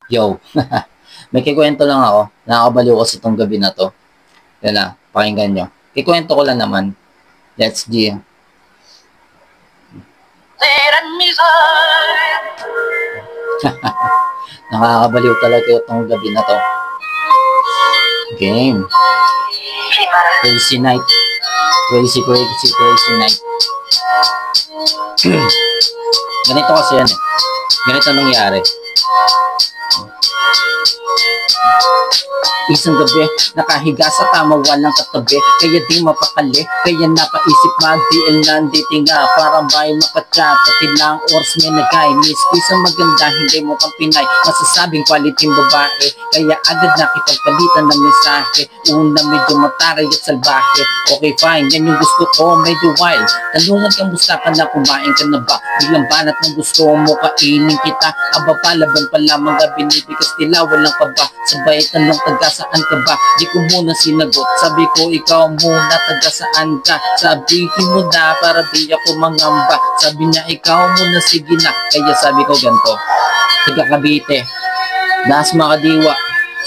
Yo, may kikwento lang ako. Nakakabaliw ko sa itong gabi na to. Yan na, pakinggan nyo. Kikwento ko lang naman. Let's G. Nakakabaliw talaga itong gabi na to. Game. Crazy night. Crazy night. Ganito kasi yan eh. Ganito nangyari. Isang gabi, nakahiga sa kama, walang katabi, kaya di mapakali, kaya napaisip mag-DL nanditi nga, parang bahay makachat, pati lang oras may nagay, miss ko isang maganda, hindi mo kang Pinay, masasabing quality babae, kaya agad nakipagpalitan ng mensahe, una medyo mataray at salbahe, okay fine, yan yung gusto ko, medyo wild, tanungan kang gusto ka na, kumain ka na ba, biglang banat ng gusto mo, kainin kita, aba palaban pa lamang na binibigas nila, walang kaba, sabay tanong taga saan ka ba? Di ko muna sinagot. Sabi ko ikaw muna, taga saan ka? Sabihin mo na para di ako mangamba. Sabi niya ikaw muna, sige na. Kaya sabi ko ganito, taga Cavite, Das Makadiwa,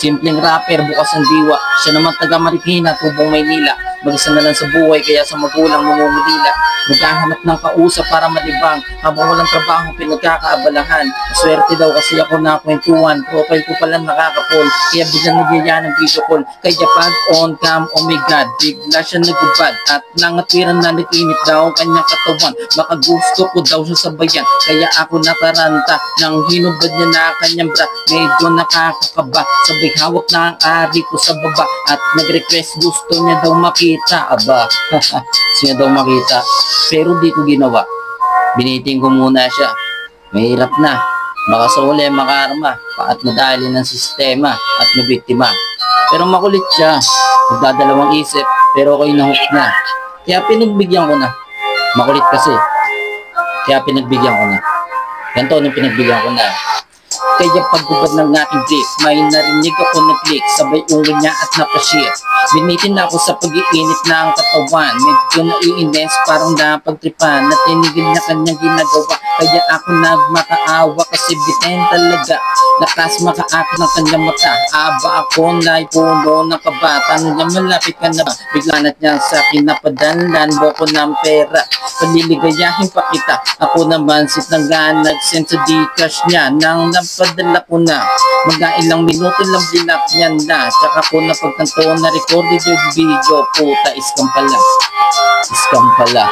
simpleng rapper, bukas ang diwa. Siya naman taga Marikina, Tubong Maynila. Mag-isa na lang sa buhay, kaya sa magulang mamumulila. Naghahanap ng kausap para malibang. Habang walang trabaho, pinagkakaabalahan. Swerte daw kasi ako na kwentuhan. Profile ko pala nakakapol. Kaya biglang nagyaya ng video call. Kaya pag on cam, oh my god, bigla siya nagubad. At nangatwiran na nag-init daw ang kanyang katawan. Baka gusto ko daw siya sabayan. Kaya ako nataranta. Nang hinubad niya na kanyang bra. Medyo nakakakaba. Sabay hawak na ang ari ko sa baba. At nag-request gusto niya daw makita. Aba, gusto niya daw makita. Pero di ko ginawa. Biniting ko muna siya. Mahirap na. Baka sa uli makarma. At madali ng sistema at mabiktima. Pero makulit siya. Magdadalawang isip. Pero ako'y nahook na. Kaya pinagbigyan ko na. Makulit kasi. Kaya pinagbigyan ko na. Ganito nung pinagbigyan ko na. Kaya pagbubad ng aking jeep, may narinig ako na click, sabay ungol niya at napashit. Binitin ako sa pag-iinit na ang katawan, medyo naiinis, parang napagtripan, na tinigil na kanyang ginagawa. Kaya ako nagmakaawa kasi bitin talaga, lakas makaakit ng kanyang mata. Aba ako na puno ng kaba, tanong niya malapit ka na ba? Biglanat niya sa akin napadalhan mo ko ng pera, paliligayahin pa kita. Ako naman sitanggan, nag-send sa Gcash niya, nang napadala ko na, mag-ilang minuto lang binap niya na. Tsaka ko na pagkanto na recorded yung video, puta, iskam pala. Iskam pala.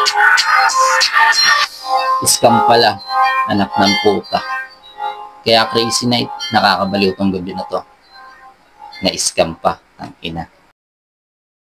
Iskam pala, anak ng puta. Kaya crazy night, nakakabaliw tong gabi na to. Na iskam pa, ang ina.